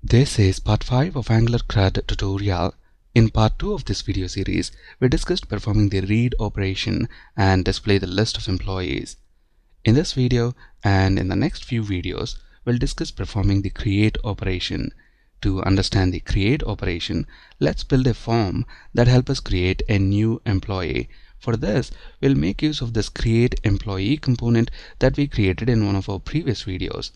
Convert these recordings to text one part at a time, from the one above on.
This is part 5 of Angular CRUD tutorial. In part 2 of this video series, we discussed performing the read operation and display the list of employees. In this video and in the next few videos, we'll discuss performing the create operation. To understand the create operation, let's build a form that helps us create a new employee. For this, we'll make use of this create employee component that we created in one of our previous videos.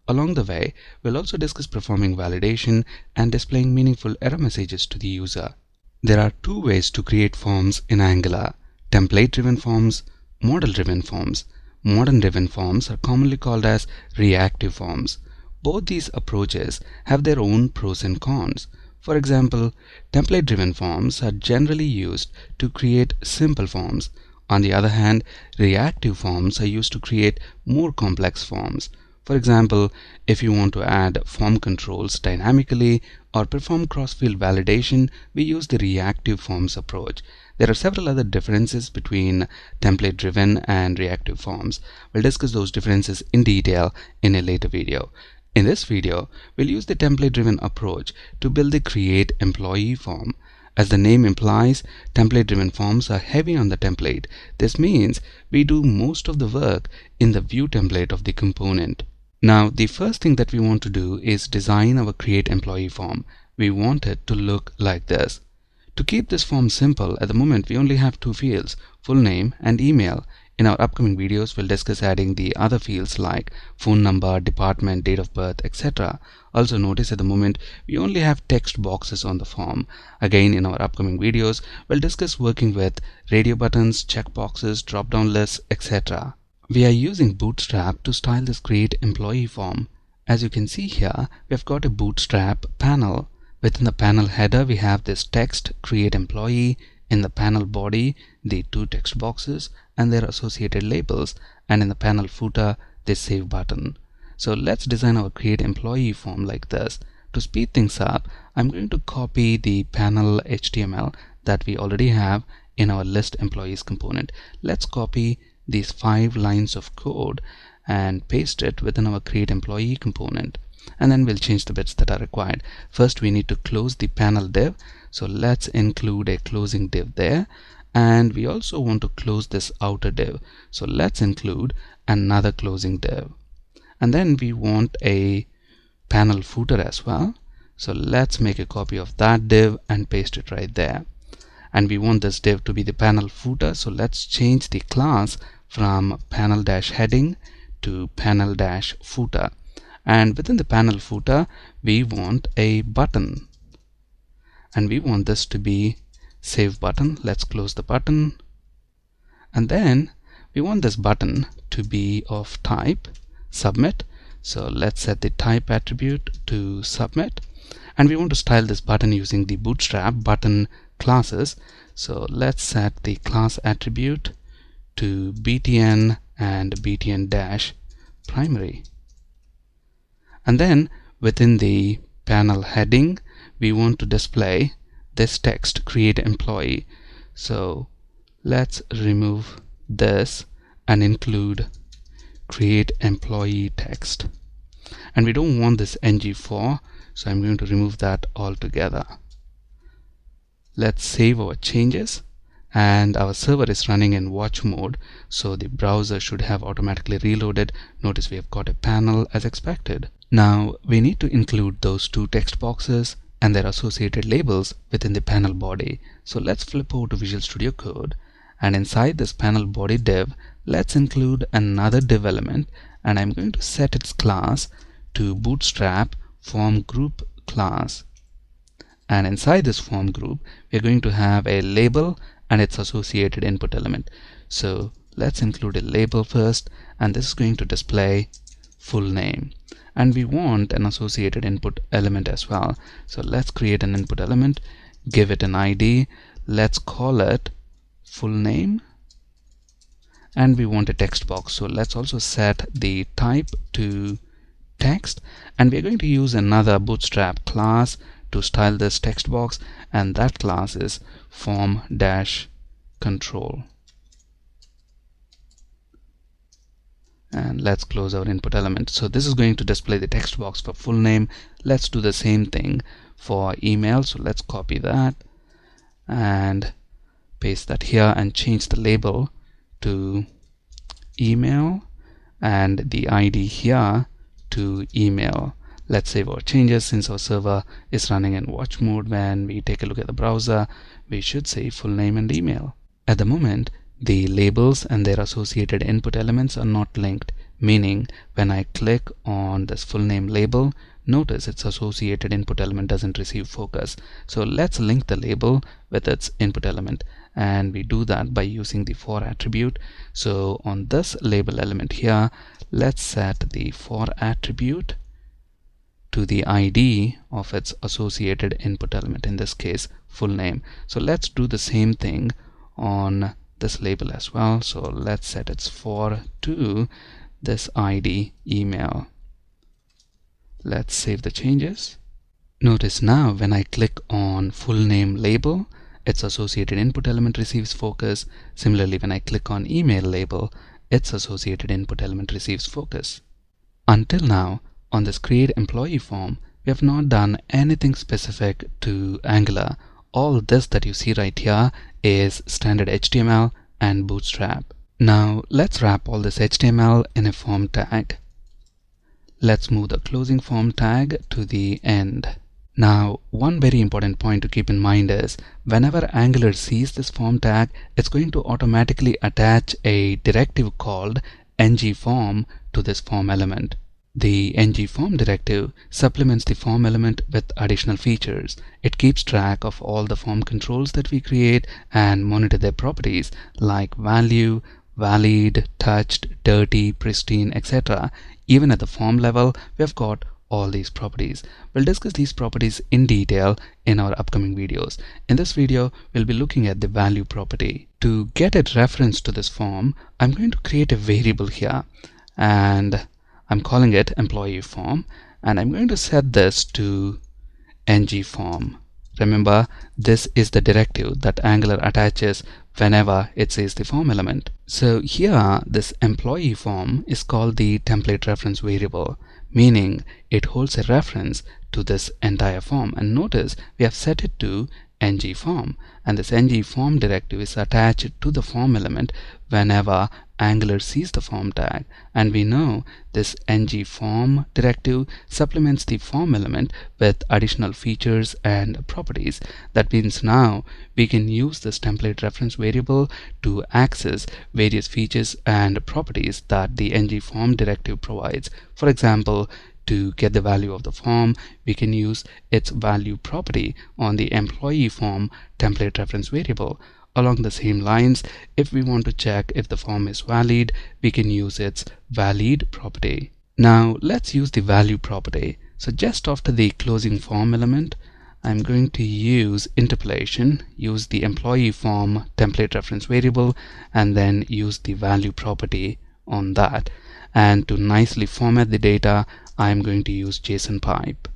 Along the way, we'll also discuss performing validation and displaying meaningful error messages to the user. There are two ways to create forms in Angular: template-driven forms, model-driven forms. Model-driven forms are commonly called as reactive forms. Both these approaches have their own pros and cons. For example, template-driven forms are generally used to create simple forms. On the other hand, reactive forms are used to create more complex forms. For example, if you want to add form controls dynamically or perform cross-field validation, we use the reactive forms approach. There are several other differences between template-driven and reactive forms. We'll discuss those differences in detail in a later video. In this video, we'll use the template-driven approach to build the create employee form. As the name implies, template-driven forms are heavy on the template. This means we do most of the work in the view template of the component. Now, the first thing that we want to do is design our create employee form. We want it to look like this. To keep this form simple, at the moment we only have two fields, full name and email. In our upcoming videos, we'll discuss adding the other fields like phone number, department, date of birth, etc. Also notice at the moment we only have text boxes on the form. Again, in our upcoming videos, we'll discuss working with radio buttons, checkboxes, drop-down lists, etc. We are using Bootstrap to style this create employee form. As you can see here, we've got a Bootstrap panel. Within the panel header, we have this text create employee. In the panel body, the two text boxes and their associated labels, and in the panel footer, the save button. So let's design our create employee form like this. To speed things up, I'm going to copy the panel HTML that we already have in our list employees component. Let's copy these 5 lines of code and paste it within our create employee component, and then we'll change the bits that are required. First, we need to close the panel div, so let's include a closing div there, and we also want to close this outer div, so let's include another closing div. And then we want a panel footer as well, so let's make a copy of that div and paste it right there. And we want this div to be the panel footer, so let's change the class from panel-heading to panel-footer. And within the panel footer, we want a button, and we want this to be save button. Let's close the button, and then we want this button to be of type submit, so let's set the type attribute to submit, and we want to style this button using the Bootstrap button classes, so let's set the class attribute to btn and btn-primary. And then within the panel heading, we want to display this text create employee, so let's remove this and include create employee text. And we don't want this ng4, so I'm going to remove that altogether. Let's save our changes, and our server is running in watch mode, so the browser should have automatically reloaded. Notice we have got a panel as expected. Now we need to include those two text boxes and their associated labels within the panel body. So let's flip over to Visual Studio Code, and inside this panel body div, let's include another div element, and I'm going to set its class to Bootstrap form group class. And inside this form group, we're going to have a label and its associated input element. So let's include a label first, and this is going to display full name. And we want an associated input element as well. So let's create an input element, give it an ID, let's call it full name, and we want a text box. So let's also set the type to text, and we're going to use another Bootstrap class to style this text box, and that class is form-control. and let's close our input element. So this is going to display the text box for full name. Let's do the same thing for email. So let's copy that and paste that here and change the label to email and the ID here to email. Let's save our changes. Since our server is running in watch mode, when we take a look at the browser, we should say full name and email. At the moment, the labels and their associated input elements are not linked, meaning when I click on this full name label, notice its associated input element doesn't receive focus. So let's link the label with its input element, and we do that by using the for attribute. So on this label element here, let's set the for attribute to the ID of its associated input element, in this case full name. So let's do the same thing on this label as well. So let's set its for to this ID email. Let's save the changes. Notice now when I click on full name label, its associated input element receives focus. Similarly, when I click on email label, its associated input element receives focus. Until now, on this create employee form, we have not done anything specific to Angular. All this that you see right here is standard HTML and Bootstrap. Now let's wrap all this HTML in a form tag. Let's move the closing form tag to the end. Now, one very important point to keep in mind is whenever Angular sees this form tag, it's going to automatically attach a directive called ngForm to this form element. The ngForm directive supplements the form element with additional features. It keeps track of all the form controls that we create and monitor their properties like value, valid, touched, dirty, pristine, etc. Even at the form level, we have got all these properties. We'll discuss these properties in detail in our upcoming videos. In this video, we'll be looking at the value property. To get a reference to this form, I'm going to create a variable here, and I'm calling it employee form, and I'm going to set this to ngForm. Remember, this is the directive that Angular attaches whenever it says the form element. So here, this employee form is called the template reference variable, meaning it holds a reference to this entire form. And notice we have set it to ngForm, and this ngForm directive is attached to the form element whenever Angular sees the form tag. And we know this ngForm directive supplements the form element with additional features and properties. That means now we can use this template reference variable to access various features and properties that the ngForm directive provides. For example, to get the value of the form, we can use its value property on the employee form template reference variable. Along the same lines, if we want to check if the form is valid, we can use its valid property. Now let's use the value property. So just after the closing form element, I'm going to use interpolation, use the employee form template reference variable, and then use the value property on that. And to nicely format the data, I'm going to use JSON pipe.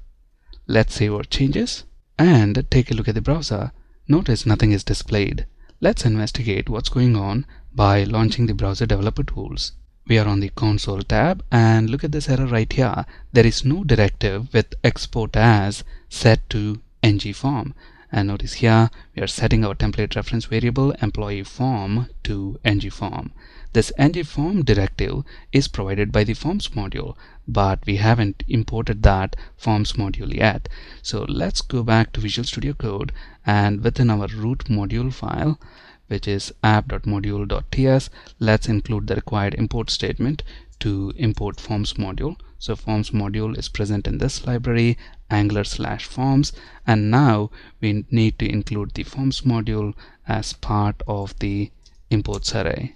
Let's save our changes and take a look at the browser. Notice nothing is displayed. Let's investigate what's going on by launching the browser developer tools. We are on the console tab, and look at this error right here. There is no directive with export as set to ngForm. And notice here we are setting our template reference variable employee form to ngForm. This ngForm directive is provided by the forms module, but we haven't imported that forms module yet. So let's go back to Visual Studio Code, and within our root module file, which is app.module.ts, let's include the required import statement to import forms module. So forms module is present in this library, Angular/forms, and now we need to include the forms module as part of the imports array.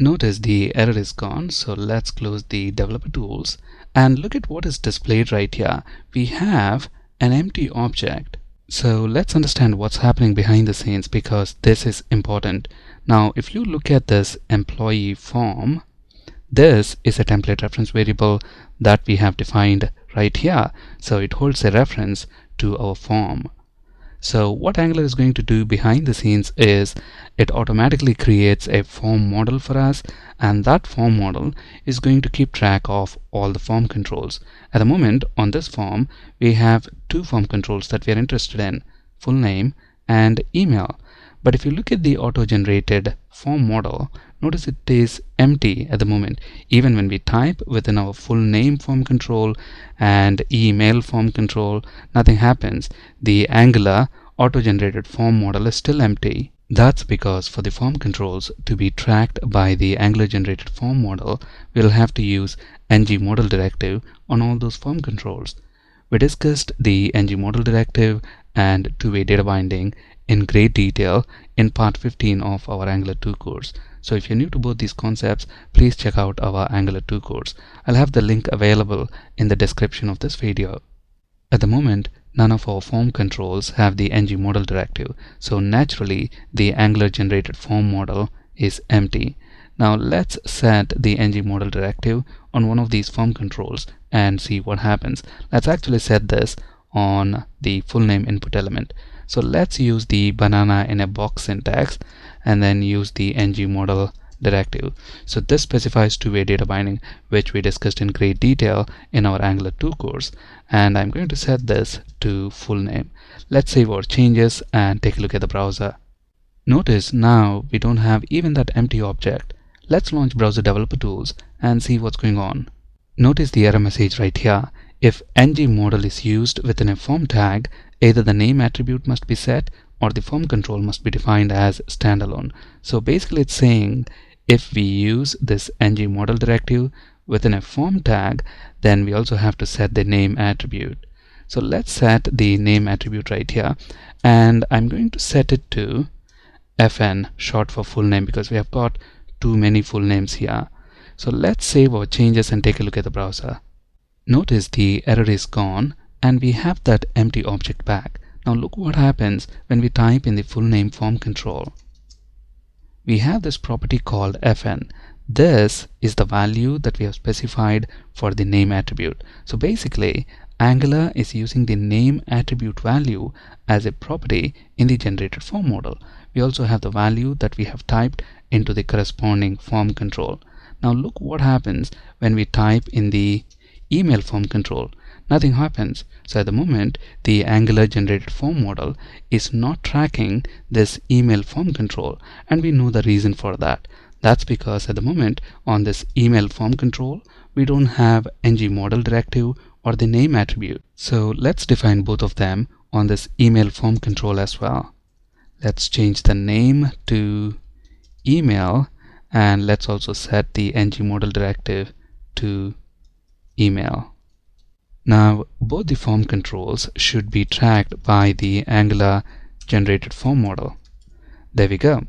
Notice the error is gone, so let's close the developer tools and look at what is displayed right here. We have an empty object. So let's understand what's happening behind the scenes, because this is important. Now if you look at this employee form, this is a template reference variable that we have defined right here. So it holds a reference to our form. So what Angular is going to do behind the scenes is it automatically creates a form model for us, and that form model is going to keep track of all the form controls. At the moment on this form we have two form controls that we are interested in, full name and email. But if you look at the auto-generated form model, notice it is empty at the moment. Even when we type within our full name form control and email form control, nothing happens. The Angular auto-generated form model is still empty. That's because for the form controls to be tracked by the Angular generated form model, we'll have to use ng model directive on all those form controls. We discussed the ng model directive and two-way data binding in great detail in part 15 of our Angular 2 course. So if you're new to both these concepts, please check out our Angular 2 course. I'll have the link available in the description of this video. At the moment, none of our form controls have the ng model directive, so naturally the Angular generated form model is empty. Now let's set the ng model directive on one of these form controls and see what happens. Let's actually set this on the full name input element. So let's use the banana in a box syntax and then use the ng model directive. So this specifies two-way data binding, which we discussed in great detail in our Angular 2 course, and I'm going to set this to full name. Let's save our changes and take a look at the browser. Notice now we don't have even that empty object. Let's launch Browser Developer Tools and see what's going on. Notice the error message right here. If ng model is used within a form tag, either the name attribute must be set or the form control must be defined as standalone. So basically it's saying if we use this ng model directive within a form tag, then we also have to set the name attribute. So let's set the name attribute right here, and I'm going to set it to fn, short for full name, because we have got too many full names here. So let's save our changes and take a look at the browser. Notice the error is gone and we have that empty object back. Now look what happens when we type in the full name form control. We have this property called fn. This is the value that we have specified for the name attribute. So basically Angular is using the name attribute value as a property in the generated form model. We also have the value that we have typed into the corresponding form control. Now look what happens when we type in the email form control. Nothing happens. So at the moment the Angular generated form model is not tracking this email form control, and we know the reason for that. That's because at the moment on this email form control we don't have ng model directive or the name attribute. So let's define both of them on this email form control as well. Let's change the name to email, and let's also set the ng model directive to email. Now both the form controls should be tracked by the Angular generated form model. There we go.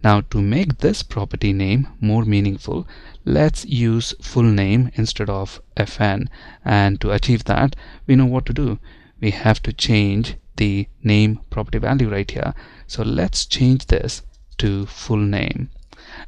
Now to make this property name more meaningful, let's use full name instead of fn, and to achieve that we know what to do. We have to change the name property value right here. So let's change this to full name,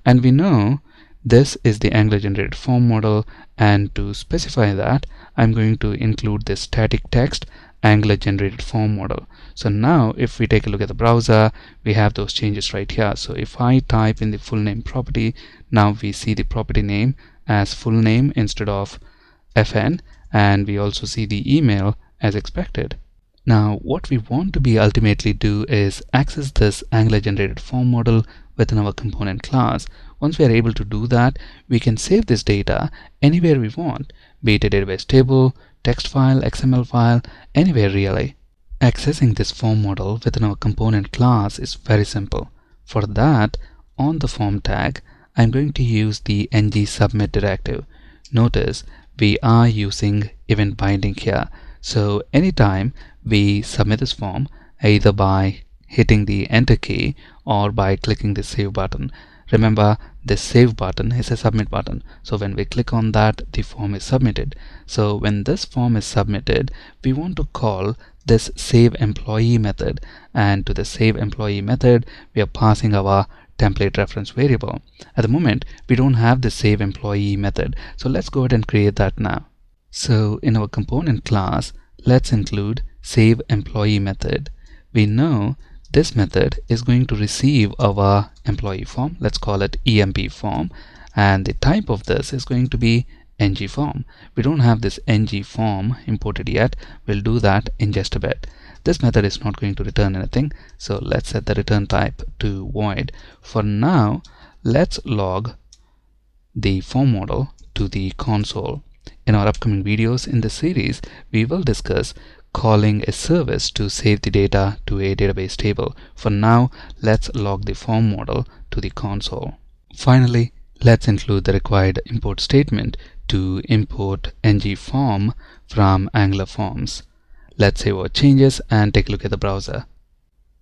and we know this is the Angular generated form model, and to specify that I'm going to include this static text Angular generated form model. So now if we take a look at the browser, we have those changes right here. So if I type in the full name property, now we see the property name as full name instead of fn, and we also see the email as expected. Now what we want to be ultimately do is access this Angular generated form model within our component class. Once we are able to do that, we can save this data anywhere we want, be it a database table, text file, XML file, anywhere really. Accessing this form model within our component class is very simple. For that, on the form tag, I'm going to use the ng submit directive. Notice we are using event binding here. So anytime we submit this form, either by hitting the enter key or by clicking the save button. Remember, this save button is a submit button. So when we click on that, the form is submitted. So when this form is submitted, we want to call this save employee method, and to the save employee method we are passing our template reference variable. At the moment we don't have the save employee method, so let's go ahead and create that now. So in our component class, let's include save employee method. we know this method is going to receive our employee form. Let's call it EMP form, and the type of this is going to be ng form. We don't have this ng form imported yet. We'll do that in just a bit. This method is not going to return anything, so let's set the return type to void. For now, let's log the form model to the console. In our upcoming videos in this series, we will discuss calling a service to save the data to a database table. For now, let's log the form model to the console. Finally, let's include the required import statement to import ng form from Angular Forms. Let's save our changes and take a look at the browser.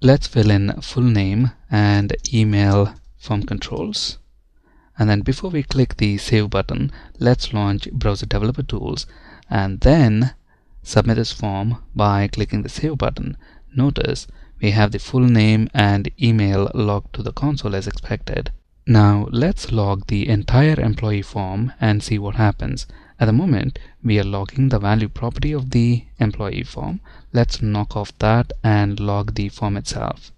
Let's fill in full name and email form controls. And then before we click the save button, let's launch Browser Developer Tools and then submit this form by clicking the save button. Notice we have the full name and email logged to the console as expected. Now let's log the entire employee form and see what happens. At the moment, we are logging the value property of the employee form. Let's knock off that and log the form itself.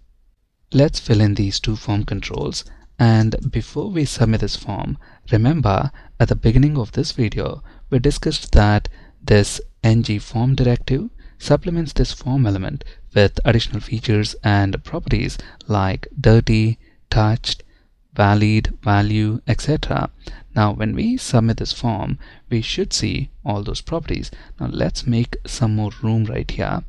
Let's fill in these two form controls. And before we submit this form, remember at the beginning of this video, we discussed that this ng form directive supplements this form element with additional features and properties like dirty, touched, valid, value, etc. Now when we submit this form, we should see all those properties. Now let's make some more room right here,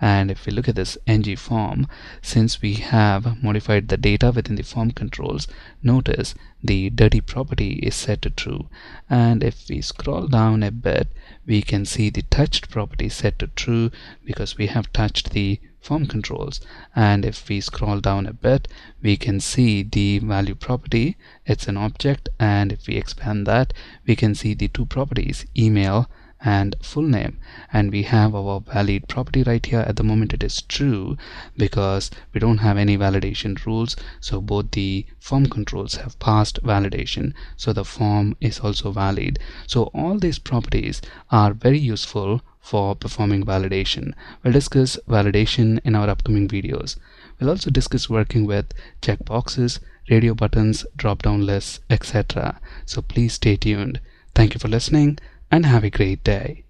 and if we look at this ng form, since we have modified the data within the form controls, notice the dirty property is set to true, and if we scroll down a bit, we can see the touched property set to true because we have touched the form controls. And if we scroll down a bit, we can see the value property, it's an object, and if we expand that, we can see the two properties, email and full name, and we have our valid property right here. At the moment it is true because we don't have any validation rules, so both the form controls have passed validation, so the form is also valid. So all these properties are very useful for performing validation. We'll discuss validation in our upcoming videos. We'll also discuss working with checkboxes, radio buttons, drop-down lists, etc. So please stay tuned. Thank you for listening and have a great day.